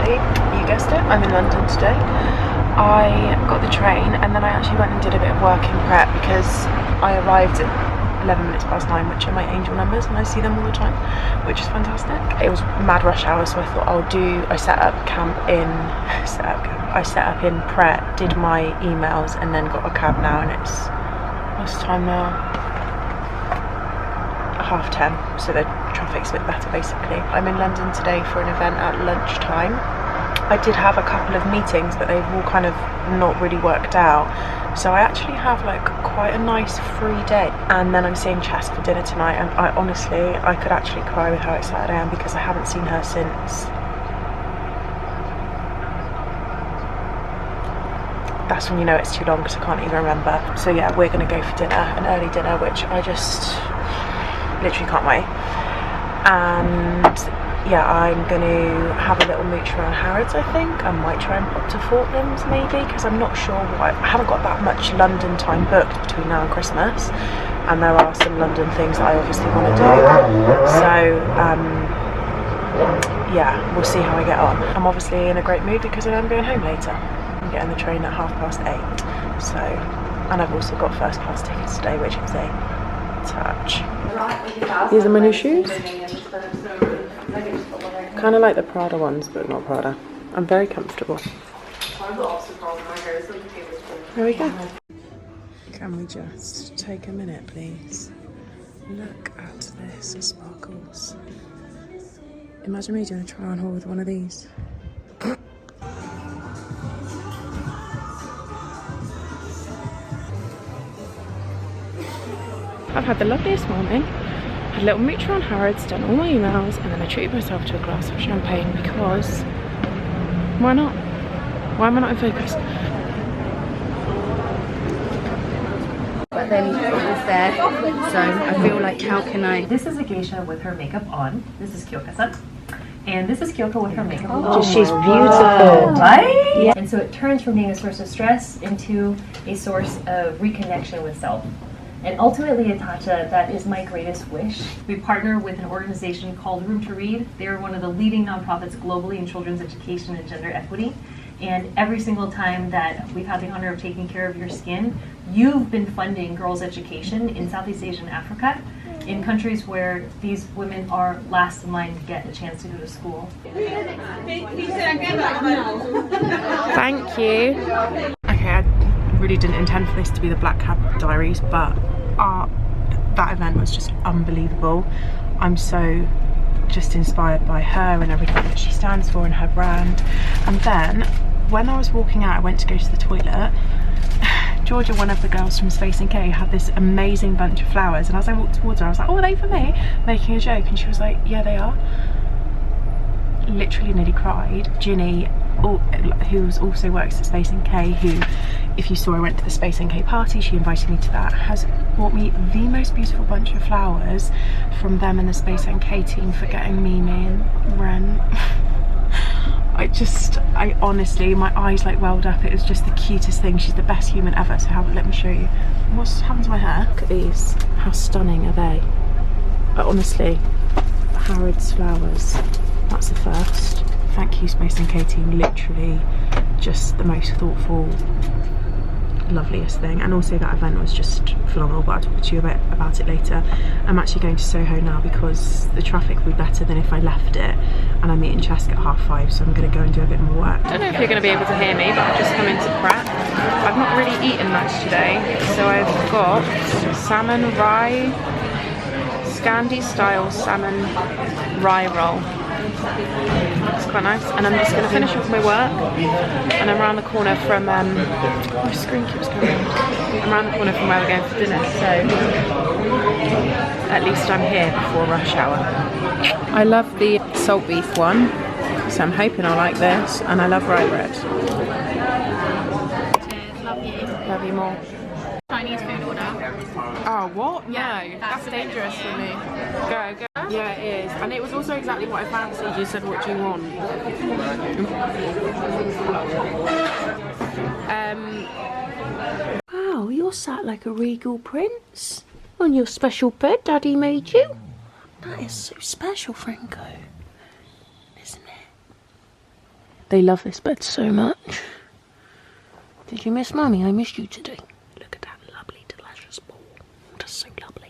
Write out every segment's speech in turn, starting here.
actually, you guessed it, I'm in London today. I got the train and then I actually went and did a bit of work in prep because I arrived at 11 minutes past 9, which are my angel numbers and I see them all the time, which is fantastic. It was mad rush hour, so I thought I set up in Pret, did my emails and then got a cab now, and it's, what's the time now? 10:30, so the traffic's a bit better basically. I'm in London today for an event at lunchtime. I did have a couple of meetings but they've all kind of not really worked out, so I actually have like quite a nice free day, and then I'm seeing Chess for dinner tonight, and I could actually cry with how excited I am because I haven't seen her since, that's when you know it's too long because I can't even remember. So yeah, we're gonna go for dinner, an early dinner, which I just literally can't wait. And yeah, I'm gonna have a little mooch around Harrods. I think I might try and pop to Fortnum's maybe, because I'm not sure I haven't got that much London time booked between now and Christmas, and there are some London things that I obviously want to do, so yeah, we'll see how I get on. I'm obviously in a great mood because I am going home later. I'm getting the train at 8:30, so, and I've also got first class tickets today, which is a touch. These are my new shoes. Kind of like the Prada ones, but not Prada. I'm very comfortable. There we go. Can we just take a minute, please? Look at this sparkles. Imagine me doing a try on haul with one of these. I've had the loveliest morning, had a little mooch around Harrods, done all my emails, and then I treated myself to a glass of champagne because why not? Why am I not in focus? But then it was there, so I feel like how can I... This is a geisha with her makeup on. This is Kyoka-san. And this is Kyoko with her makeup on. She's beautiful. Right? Yeah. And so it turns from being a source of stress into a source of reconnection with self. And ultimately at TATCHA, that is my greatest wish. We partner with an organization called Room to Read. They're one of the leading nonprofits globally in children's education and gender equity. And every single time that we've had the honor of taking care of your skin, you've been funding girls' education in Southeast Asia and Africa, in countries where these women are last in line to get a chance to go to school. Thank you. Okay, I really didn't intend for this to be the Black Cab Diaries, but that event was just unbelievable. I'm so just inspired by her and everything that she stands for and her brand. And then when I was walking out, I went to go to the toilet. Georgia, one of the girls from Space & K, had this amazing bunch of flowers, and as I walked towards her I was like, oh, are they for me? Making a joke, and she was like, yeah, they are. Literally nearly cried. Ginny, who also works at Space & K, who, if you saw, I went to the Space & K party, she invited me to that, has bought me the most beautiful bunch of flowers from them and the Space & K team for getting Mimi and Ren. I honestly, my eyes like welled up. It was just the cutest thing. She's the best human ever. So let me show you. What's happened to my hair? Look at these. How stunning are they? Honestly, Harrods flowers. That's the first. Thank you, Space & K team. Literally just the most thoughtful, loveliest thing. And also that event was just phenomenal, but I'll talk to you a bit about it later. I'm actually going to Soho now because the traffic will be better than if I left it, and I'm meeting Chesk at 5:30, so I'm going to go and do a bit more work. I don't know if you're going to be able to hear me, but I've just come into Pret. I've not really eaten much today, so I've got salmon rye, Scandi style salmon rye roll. It's quite nice, and I'm just going to finish off my work, and I'm around the corner from my screen keeps going on. I'm around the corner from where we're going for dinner, so at least I'm here before rush hour. I love the salt beef one, so I'm hoping I'll like this, and I love rye bread. Cheers, love you. Love you more. Chinese food order. Oh, what? Yeah, No, that's dangerous for me. Go, go. Yeah, it is. And it was also exactly what I fancied. You said, what do you want? Wow, you're sat like a regal prince on your special bed Daddy made you. That is so special, Franco. Isn't it? They love this bed so much. Did you miss Mummy? I missed you today. Look at that lovely, delicious ball. Just so lovely.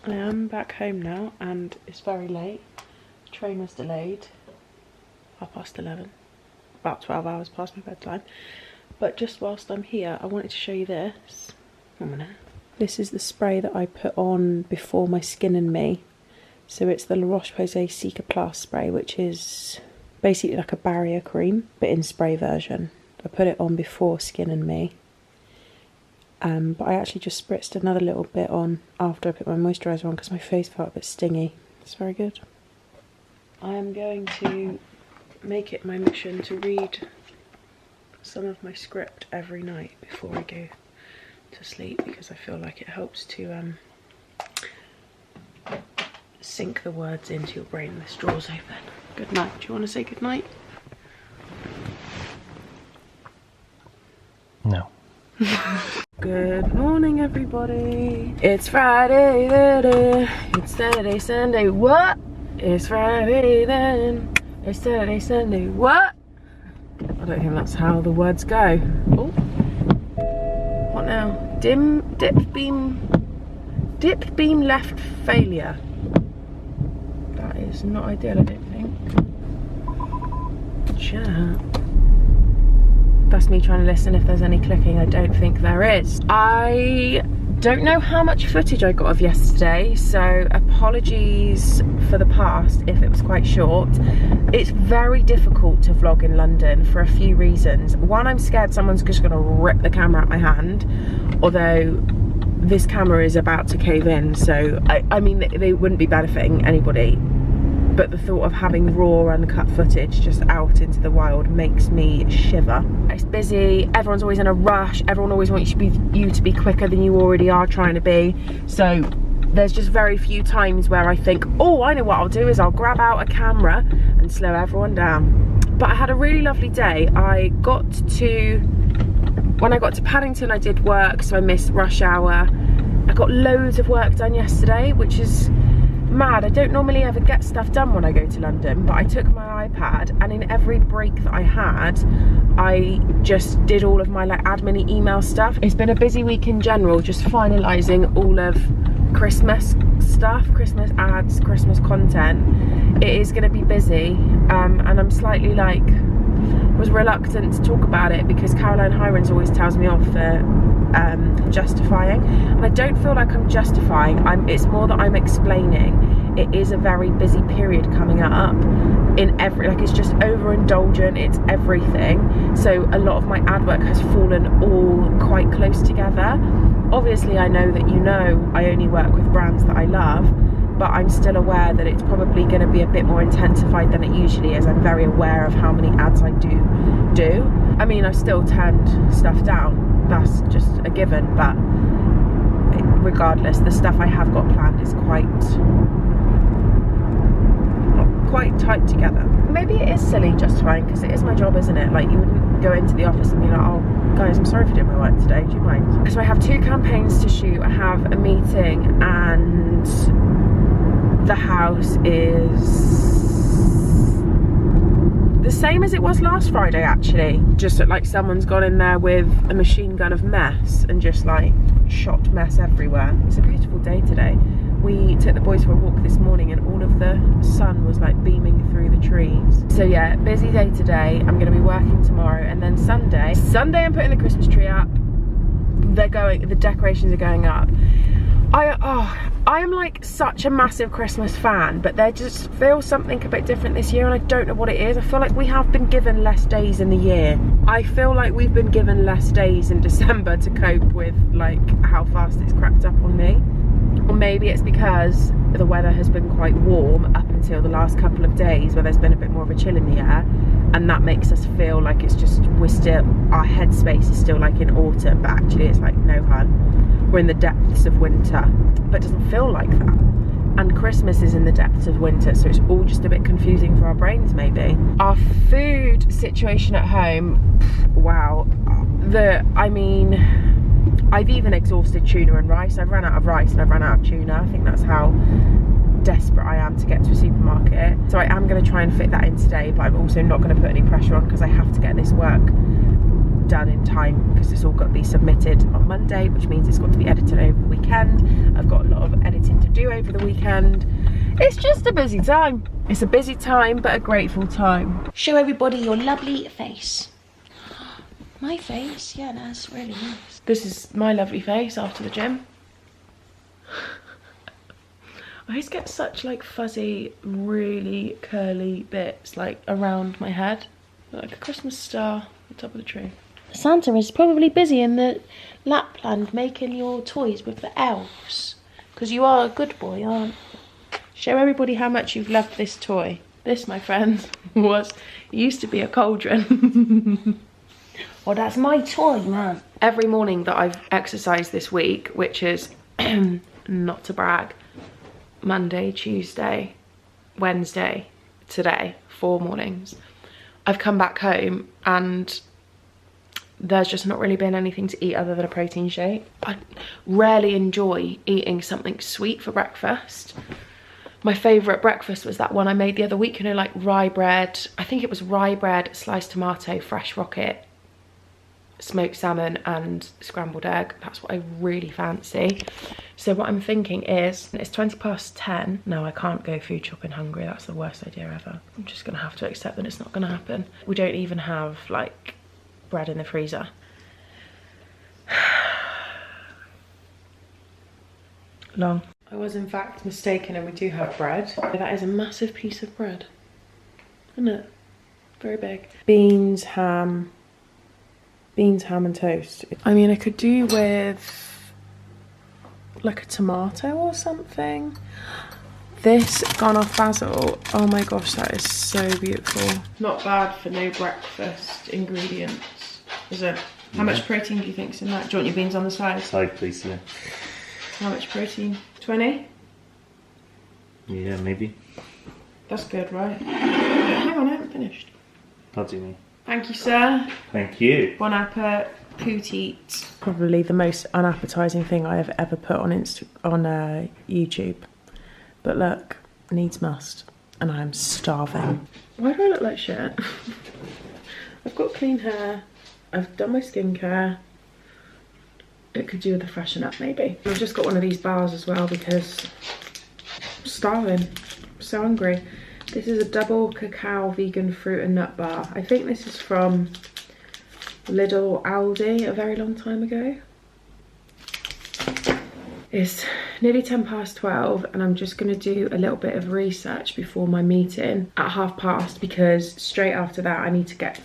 I am back home now and it's very late. The train was delayed. 11:30. About 12 hours past my bedtime. But just whilst I'm here, I wanted to show you this. One minute. This is the spray that I put on before my Skin and Me. So it's the La Roche-Posay Cicaplast spray, which is basically like a barrier cream, but in spray version. I put it on before Skin and Me. But I actually just spritzed another little bit on after I put my moisturiser on because my face felt a bit stingy. It's very good. I am going to make it my mission to read some of my script every night before I go to sleep, because I feel like it helps to sink the words into your brain. This draw's open. Good night. Do you want to say good night? No. Good morning, everybody. It's Friday, it's Saturday, Sunday, what? It's Friday then, it's Saturday, Sunday, what? I don't think that's how the words go. Oh, what now? Dip beam left failure. That is not ideal, I don't think. Chat. That's me trying to listen if there's any clicking. I don't think there is. I don't know how much footage I got of yesterday, so apologies for the past if it was quite short. It's very difficult to vlog in London for a few reasons. One, I'm scared someone's just gonna rip the camera out my hand, although this camera is about to cave in, so I mean they wouldn't be benefiting anybody. But the thought of having raw, uncut footage just out into the wild makes me shiver. It's busy, everyone's always in a rush, everyone always wants you to be quicker than you already are trying to be. So there's just very few times where I think, oh, I know what I'll do is I'll grab out a camera and slow everyone down. But I had a really lovely day. When I got to Paddington, I did work, so I missed rush hour. I got loads of work done yesterday, which is mad. I don't normally ever get stuff done when I go to London, but I took my iPad and in every break that I had, I just did all of my like admin email stuff. It's been a busy week in general, just finalising all of Christmas stuff, Christmas ads, Christmas content. It is going to be busy, and I'm slightly like, was reluctant to talk about it because Caroline Hirons always tells me off for justifying, and I don't feel like I'm justifying. It's more that I'm explaining. It is a very busy period coming up in every, like, it's just overindulgent, it's everything. So a lot of my ad work has fallen all quite close together. Obviously I know that I only work with brands that I love, but I'm still aware that it's probably going to be a bit more intensified than it usually is. I'm very aware of how many ads I do. I mean, I've still turned stuff down, that's just a given, but regardless, the stuff I have got planned is quite tight together. Maybe it is silly justifying, because it is my job, isn't it? Like, you wouldn't go into the office and be like, oh guys, I'm sorry for doing my work today, do you mind? So I have 2 campaigns to shoot. I have a meeting and the house is the same as it was last Friday, actually. Just like someone's gone in there with a machine gun of mess and just like shot mess everywhere. It's a beautiful day today. We took the boys for a walk this morning and all of the sun was like beaming through the trees. So yeah, busy day today. I'm going to be working tomorrow, and then Sunday I'm putting the Christmas tree up. The decorations are going up. I am like such a massive Christmas fan, but there just feels something a bit different this year, and I don't know what it is. I feel like we have been given less days in the year. I feel like we've been given less days in December to cope with like how fast it's crept up on me. Or maybe it's because the weather has been quite warm up until the last couple of days where there's been a bit more of a chill in the air, and that makes us feel like it's just, our headspace is still like in autumn, but actually it's like, no hun, we're in the depths of winter. But it doesn't feel like that. And Christmas is in the depths of winter, so it's all just a bit confusing for our brains, maybe. Our food situation at home, wow. I mean, I've even exhausted tuna and rice. I've run out of rice and I've run out of tuna. I think that's how desperate I am to get to a supermarket. So I am going to try and fit that in today, but I'm also not going to put any pressure on because I have to get this work done in time because it's all got to be submitted on Monday, which means it's got to be edited over the weekend. I've got a lot of editing to do over the weekend. It's just a busy time. It's a busy time, but a grateful time. Show everybody your lovely face. My face? Yeah, that's really nice. This is my lovely face after the gym. I always get such like fuzzy, really curly bits like around my head. Like a Christmas star on the top of the tree. Santa is probably busy in the Lapland making your toys with the elves. Because you are a good boy, aren't you? Show everybody how much you've loved this toy. This, my friend, used to be a cauldron. Oh, that's my toy, man. Every morning that I've exercised this week, which is, not to brag, Monday, Tuesday, Wednesday, today, 4 mornings, I've come back home and there's just not really been anything to eat other than a protein shake. I rarely enjoy eating something sweet for breakfast. My favourite breakfast was that one I made the other week, you know, like rye bread. I think it was rye bread, sliced tomato, fresh rocket, smoked salmon and scrambled egg. That's what I really fancy. So what I'm thinking is, it's 10:20. No, I can't go food shopping hungry. That's the worst idea ever. I'm just gonna have to accept that it's not gonna happen. We don't even have like bread in the freezer. Long. I was in fact mistaken and we do have bread. That is a massive piece of bread, isn't it? Very big. Beans, ham and toast. I mean, I could do with like a tomato or something. This gone-off basil, oh my gosh, that is so beautiful. Not bad for no breakfast ingredients, is it? How much protein do you think's in that? Do you want your beans on the side? Side, please, yeah. How much protein? 20? Yeah, maybe. That's good, right? Hang on, I haven't finished. How do you mean? Thank you, sir. Thank you. Bon appetit. Probably the most unappetizing thing I have ever put on YouTube. But look, needs must, and I am starving. Why do I look like shit? I've got clean hair. I've done my skincare. It could do with a freshen up, maybe. I've just got one of these bars as well because I'm starving. I'm so hungry. This is a double cacao vegan fruit and nut bar. I think this is from Lidl or Aldi a very long time ago. It's nearly 12:10 and I'm just gonna do a little bit of research before my meeting at past because straight after that I need to get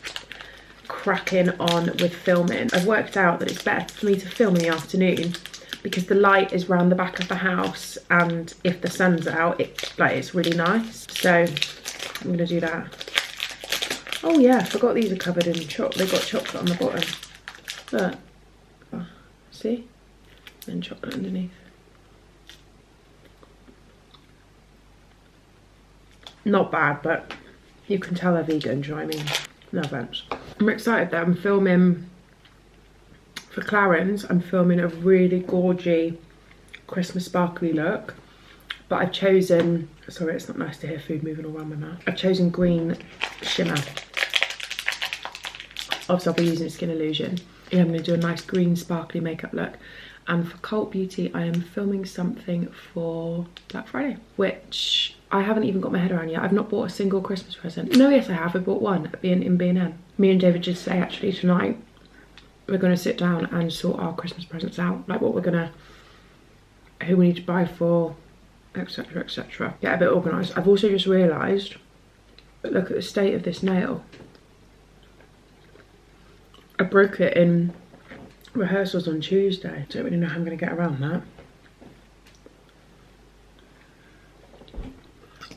cracking on with filming. I've worked out that it's better for me to film in the afternoon because the light is round the back of the house and if the sun's out, it's really nice. So I'm gonna do that. Oh yeah, I forgot these are covered in chocolate. They've got chocolate on the bottom. Look, oh, see? And chocolate underneath. Not bad, but you can tell they're vegan, do you know what I mean? No offense. I'm excited that I'm filming for Clarence. I'm filming a really gorgy Christmas sparkly look, but I've chosen, sorry, it's not nice to hear food moving all around my mouth. I've chosen green shimmer. Obviously I'll be using Skin Illusion. Yeah, I'm gonna do a nice green sparkly makeup look. And for Cult Beauty, I am filming something for Black Friday, which I haven't even got my head around yet. I've not bought a single Christmas present. No, yes I have, I bought one in B&M. Me and David just say actually tonight, we're gonna sit down and sort our Christmas presents out. Like what we're gonna, who we need to buy for, etc, etc. Get a bit organised. I've also just realised, look at the state of this nail. I broke it in rehearsals on Tuesday. Don't really know how I'm going to get around that.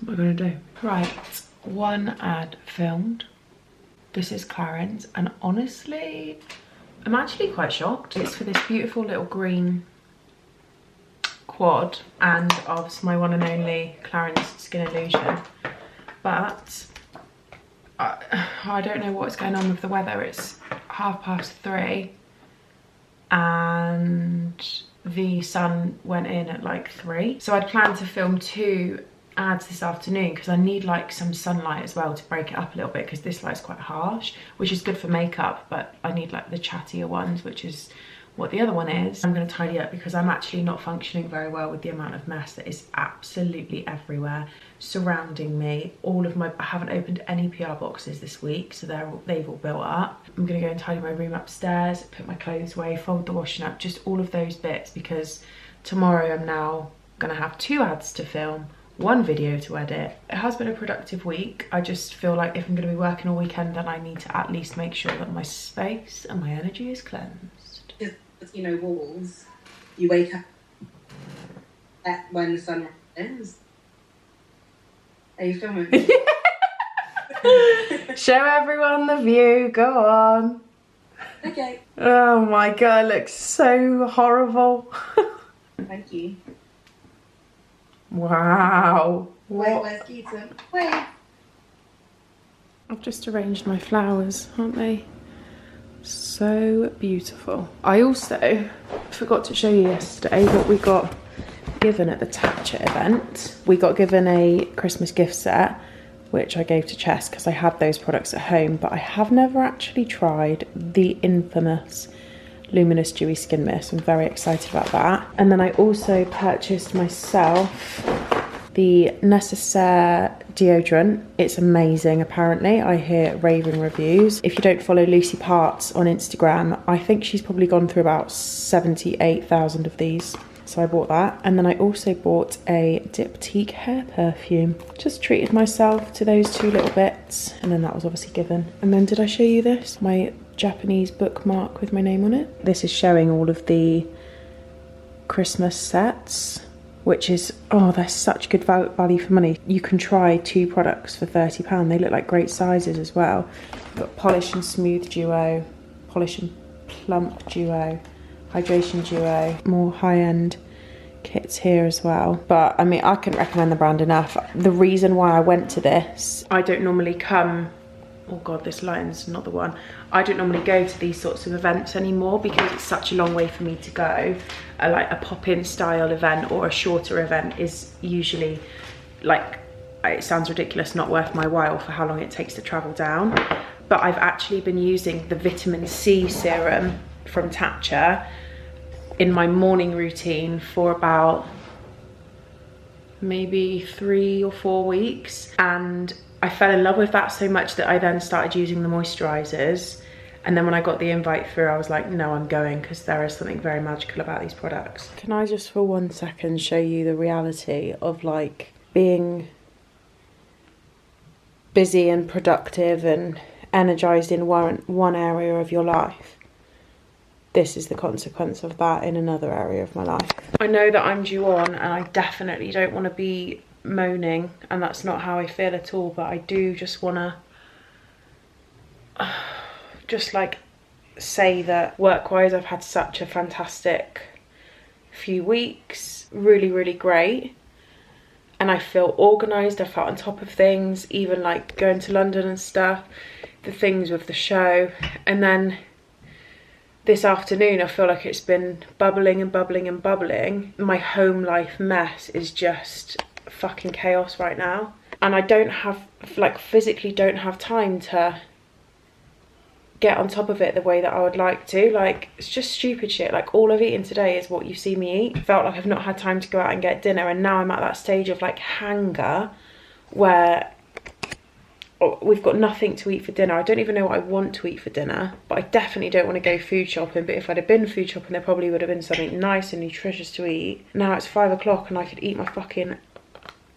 What am I going to do? Right, one ad filmed. This is Clarence, and honestly, I'm actually quite shocked. It's for this beautiful little green quad and of my one and only Clarence Skin Illusion. But I don't know what's going on with the weather. It's 3:30. And the sun went in at like 3. So I'd planned to film 2 ads this afternoon because I need like some sunlight as well to break it up a little bit, because this light's quite harsh, which is good for makeup, but I need like the chattier ones, which is what the other one is. I'm going to tidy up because I'm actually not functioning very well with the amount of mess that is absolutely everywhere surrounding me. I haven't opened any PR boxes this week, so they've all built up. I'm going to go and tidy my room upstairs, put my clothes away, fold the washing up, just all of those bits, because tomorrow I'm now going to have 2 ads to film, 1 video to edit. It has been a productive week. I just feel like if I'm going to be working all weekend, then I need to at least make sure that my space and my energy is cleansed. You know, walls, you wake up when the sun rises. Are you filming? Show everyone the view, go on. Okay. Oh my god, it looks so horrible. Thank you. Wow. Wait, where's Keaton? Wait. I've just arranged my flowers, aren't they so beautiful? I also forgot to show you yesterday what we got given at the TATCHA event. We got given a Christmas gift set, which I gave to Chess because I had those products at home, but I have never actually tried the infamous Luminous Dewy Skin Mist. I'm very excited about that. And then I also purchased myself the Necessaire deodorant. It's amazing, apparently. I hear raving reviews. If you don't follow Lucy Parts on Instagram, I think she's probably gone through about 78,000 of these. So I bought that. And then I also bought a Diptyque hair perfume. Just treated myself to those 2 little bits. And then that was obviously given. And then did I show you this? My Japanese bookmark with my name on it. This is showing all of the Christmas sets, which is, oh, they're such good value for money. You can try 2 products for £30. They look like great sizes as well. You've got Polish and Smooth Duo, Polish and Plump Duo, Hydration Duo, more high-end kits here as well. But I mean, I couldn't recommend the brand enough. The reason why I went to this, I don't normally come, oh god, this lighting's not the one. I don't normally go to these sorts of events anymore because it's such a long way for me to go. Like a pop-in style event or a shorter event is usually, like, it sounds ridiculous, not worth my while for how long it takes to travel down. But I've actually been using the vitamin C serum from TATCHA in my morning routine for about maybe 3 or 4 weeks, and I fell in love with that so much that I then started using the moisturisers. And then when I got the invite through, I was like, no, I'm going, because there is something very magical about these products. Can I just for 1 second show you the reality of like being busy and productive and energized in one area of your life? This is the consequence of that in another area of my life. I know that I'm due on, and I definitely don't want to be moaning, and that's not how I feel at all, but I do just want to just like say that work-wise I've had such a fantastic few weeks, really great, and I feel organised. I felt on top of things, even like going to London and stuff, the things with the show. And then this afternoon I feel like it's been bubbling and bubbling and bubbling. My home life mess is just fucking chaos right now, and I don't have, like, physically don't have time to get on top of it the way that I would like to. Like, it's just stupid shit. Like, all I've eaten today is what you see me eat. I felt like I've not had time to go out and get dinner, and now I'm at that stage of like hanger where we've got nothing to eat for dinner. I don't even know what I want to eat for dinner, but I definitely don't want to go food shopping. But if I'd have been food shopping, there probably would have been something nice and nutritious to eat. Now it's 5 o'clock and I could eat my fucking,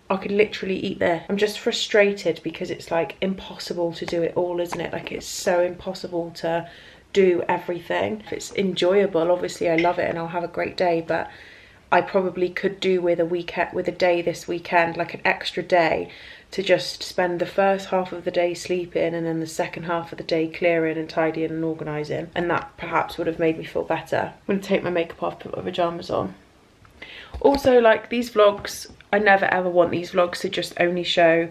I could literally eat there. I'm just frustrated because it's like impossible to do it all, isn't it? Like, it's so impossible to do everything. If it's enjoyable, obviously I love it and I'll have a great day, but I probably could do with a day this weekend, like an extra day, to just spend the first half of the day sleeping and then the second half of the day clearing and tidying and organising, and that perhaps would have made me feel better. I'm going to take my makeup off, put my pyjamas on. Also, like, these vlogs, I never ever want these vlogs to just only show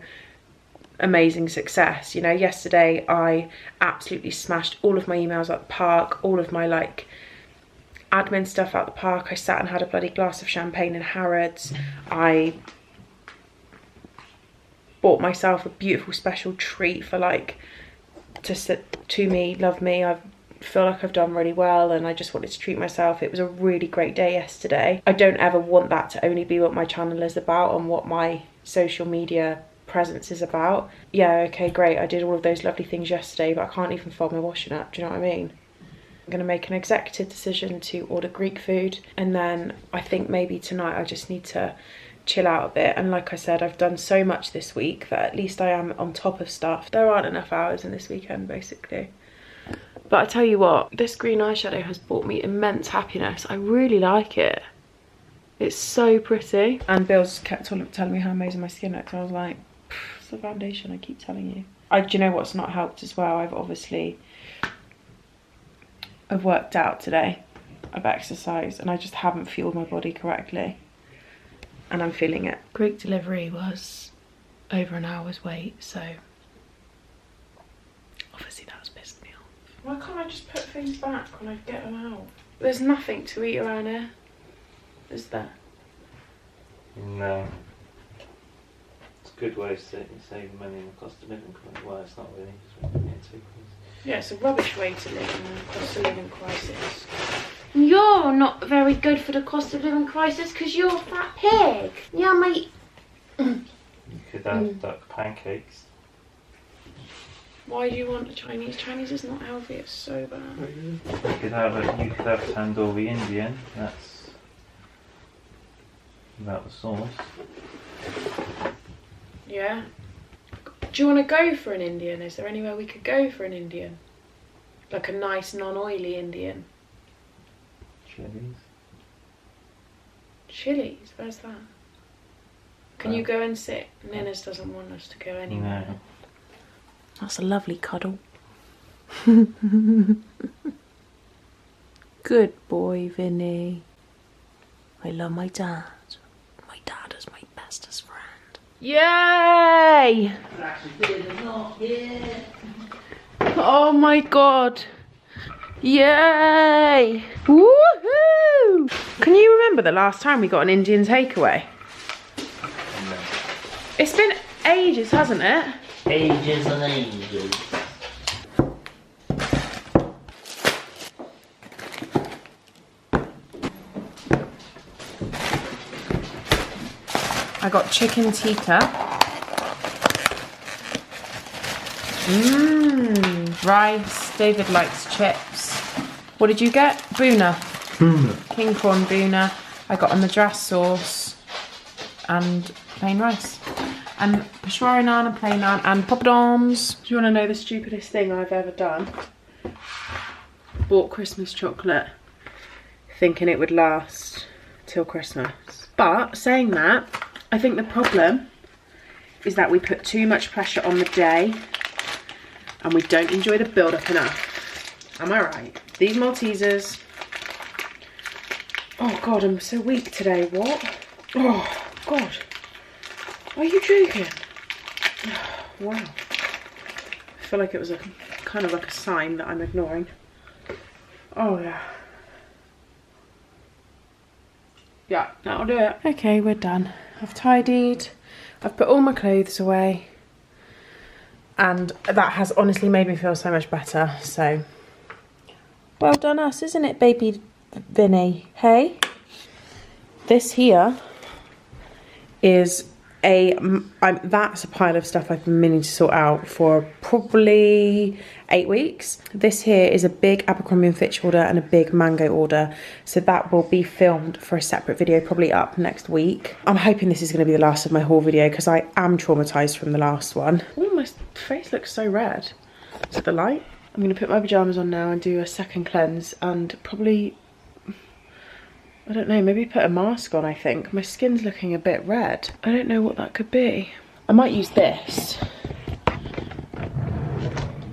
amazing success. You know, yesterday I absolutely smashed all of my emails at the park, all of my like admin stuff at the park. I sat and had a bloody glass of champagne in Harrods. I bought myself a beautiful special treat for like, to me, love me. I feel like I've done really well and I just wanted to treat myself. It was a really great day yesterday. I don't ever want that to only be what my channel is about and what my social media presence is about. Yeah, okay, great, I did all of those lovely things yesterday, but I can't even fold my washing up, do you know what I mean? I'm gonna make an executive decision to order Greek food, and then I think maybe tonight I just need to chill out a bit. And like I said, I've done so much this week that at least I am on top of stuff. There aren't enough hours in this weekend, basically. But I tell you what, this green eyeshadow has brought me immense happiness. I really like it. It's so pretty. And Bill's kept telling me how amazing my skin looks. I was like, it's the foundation, I keep telling you. Do you know what's not helped as well? I've worked out today. I've exercised and I just haven't fueled my body correctly. And I'm feeling it. Greek delivery was over an hour's wait, so obviously that's pissed me off. Why can't I just put things back when I get them out? There's nothing to eat around here, is there? No. It's a good way of saving money in the cost of living crisis. Well, it's not really, because we're getting too close. Yeah, it's a rubbish way to live in the cost of living crisis. You're not very good for the cost of living crisis because you're a fat pig. Yeah, mate. You could have duck pancakes. Why do you want a Chinese? Chinese is not healthy, it's so bad. You could have tandoori Indian, that's without the sauce. Yeah. Do you want to go for an Indian? Is there anywhere we could go for an Indian? Like a nice non-oily Indian? Chilies. Chili's? Where's that? Can you go and sit? Ninnis doesn't want us to go anywhere. No. That's a lovely cuddle. Good boy, Vinny. I love my dad. My dad is my bestest friend. Yay! Oh my god. Yay! Woohoo! Can you remember the last time we got an Indian takeaway? No. It's been ages, hasn't it? Ages and ages. I got chicken tikka. Rice. David likes chips. What did you get? Boona. King prawn boona. I got a madras sauce and plain rice. And peshwari naan and plain naan and poppadoms. Do you want to know the stupidest thing I've ever done? Bought Christmas chocolate thinking it would last till Christmas. But saying that, I think the problem is that we put too much pressure on the day and we don't enjoy the build-up enough. Am I right? These Maltesers. Oh God, I'm so weak today. What? Oh God. Are you joking? Wow. I feel like it was a kind of like a sign that I'm ignoring. Oh yeah. Yeah, that'll do it. Okay, we're done. I've tidied. I've put all my clothes away. And that has honestly made me feel so much better. So, well done us, isn't it, baby Vinny? Hey? This here is that's a pile of stuff I've been meaning to sort out for probably 8 weeks. This here is a big Abercrombie & Fitch order and a big Mango order. So that will be filmed for a separate video, probably up next week. I'm hoping this is going to be the last of my haul video because I am traumatised from the last one. Oh, my face looks so red. Is it the light? I'm going to put my pyjamas on now and do a second cleanse and probably, I don't know, maybe put a mask on, I think. My skin's looking a bit red. I don't know what that could be. I might use this.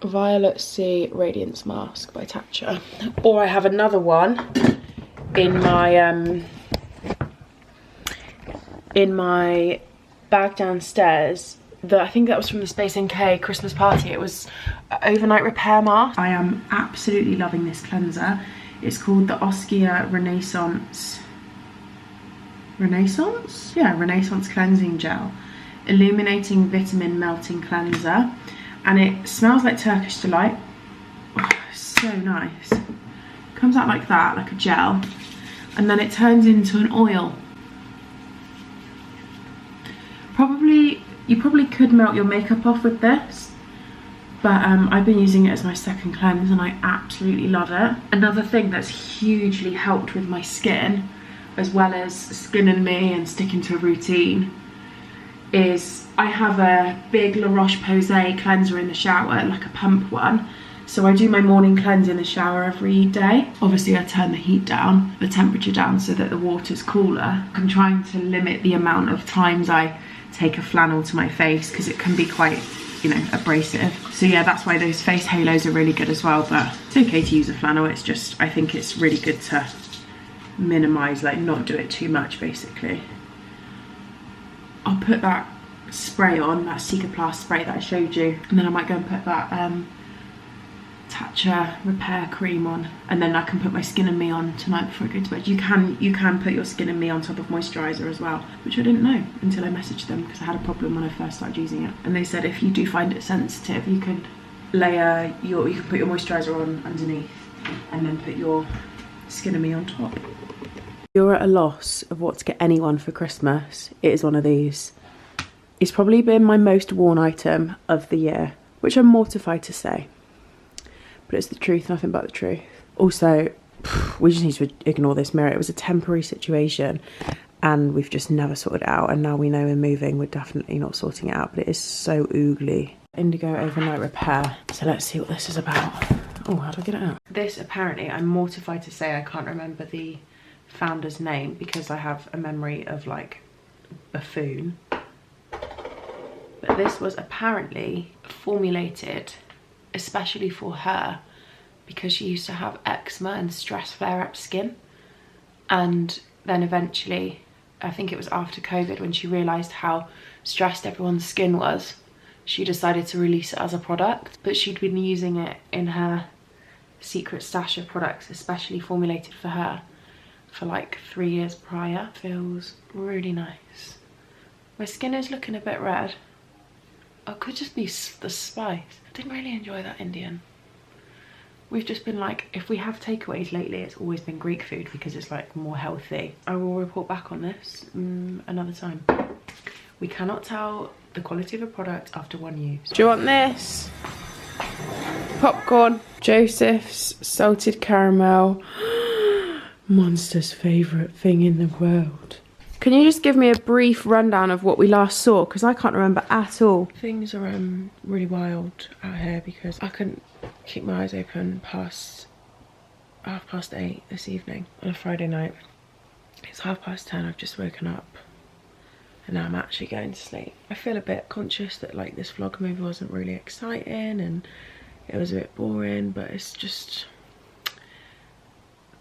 Violet Sea Radiance Mask by TATCHA. Or I have another one in my bag downstairs. I think that was from the Space NK Christmas party. It was an overnight repair mask. I am absolutely loving this cleanser. It's called the Oskia Renaissance. Renaissance? Yeah, Renaissance Cleansing Gel. Illuminating Vitamin Melting Cleanser, and it smells like Turkish Delight. Oh, so nice. Comes out like that, like a gel, and then it turns into an oil. You probably could melt your makeup off with this, but I've been using it as my second cleanse and I absolutely love it. Another thing that's hugely helped with my skin, as well as Skin and Me and sticking to a routine, is I have a big La Roche-Posay cleanser in the shower, like a pump one. So I do my morning cleanse in the shower every day. Obviously I turn the heat down, the temperature down, so that the water's cooler. I'm trying to limit the amount of times I take a flannel to my face because it can be quite, you know, abrasive. So yeah, that's why those face halos are really good as well, but it's okay to use a flannel. It's just, I think it's really good to minimize, like not do it too much basically. I'll put that spray on, that Cicaplast spray that I showed you, and then I might go and put that TATCHA repair cream on, and then I can put my Skin and Me on tonight before I go to bed. You can put your Skin and Me on top of moisturiser as well, which I didn't know until I messaged them, because I had a problem when I first started using it, and they said if you do find it sensitive, you can layer you can put your moisturiser on underneath and then put your Skin and Me on top. If you're at a loss of what to get anyone for Christmas, it is one of these. It's probably been my most worn item of the year, which I'm mortified to say. But it's the truth, nothing but the truth. Also, we just need to ignore this mirror. It was a temporary situation and we've just never sorted it out. And now we know we're moving, we're definitely not sorting it out, but it is so oogly. Indigo Overnight Repair. So let's see what this is about. Oh, how do I get it out? This, apparently, I'm mortified to say I can't remember the founder's name because I have a memory of like buffoon. But this was apparently formulated especially for her because she used to have eczema and stress flare-up skin, and then eventually, I think it was after COVID, when she realised how stressed everyone's skin was, she decided to release it as a product. But she'd been using it in her secret stash of products especially formulated for her for like 3 years prior. Feels really nice. My skin is looking a bit red. It could just be the spice. I didn't really enjoy that Indian. We've just been like, if we have takeaways lately, it's always been Greek food because it's like more healthy. I will report back on this another time. We cannot tell the quality of a product after one use. Do you want this? Popcorn. Joseph's salted caramel. Monster's favourite thing in the world. Can you just give me a brief rundown of what we last saw? Because I can't remember at all. Things are really wild out here because I couldn't keep my eyes open past 8:30 this evening on a Friday night. It's 10:30, I've just woken up and now I'm actually going to sleep. I feel a bit conscious that like this vlog maybe wasn't really exciting and it was a bit boring, but it's just,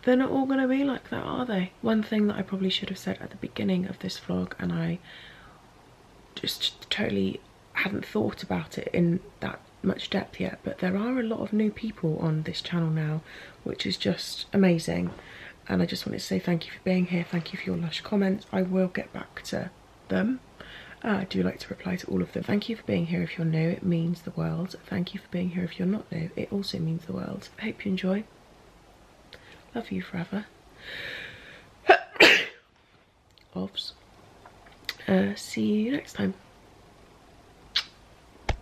they're not all going to be like that, are they? One thing that I probably should have said at the beginning of this vlog, and I just totally hadn't thought about it in that much depth yet, but there are a lot of new people on this channel now, which is just amazing. And I just wanted to say thank you for being here, thank you for your lush comments. I will get back to them. I do like to reply to all of them. Thank you for being here if you're new, it means the world. Thank you for being here if you're not new, it also means the world. I hope you enjoy. Love you forever. Ovs. See you next time.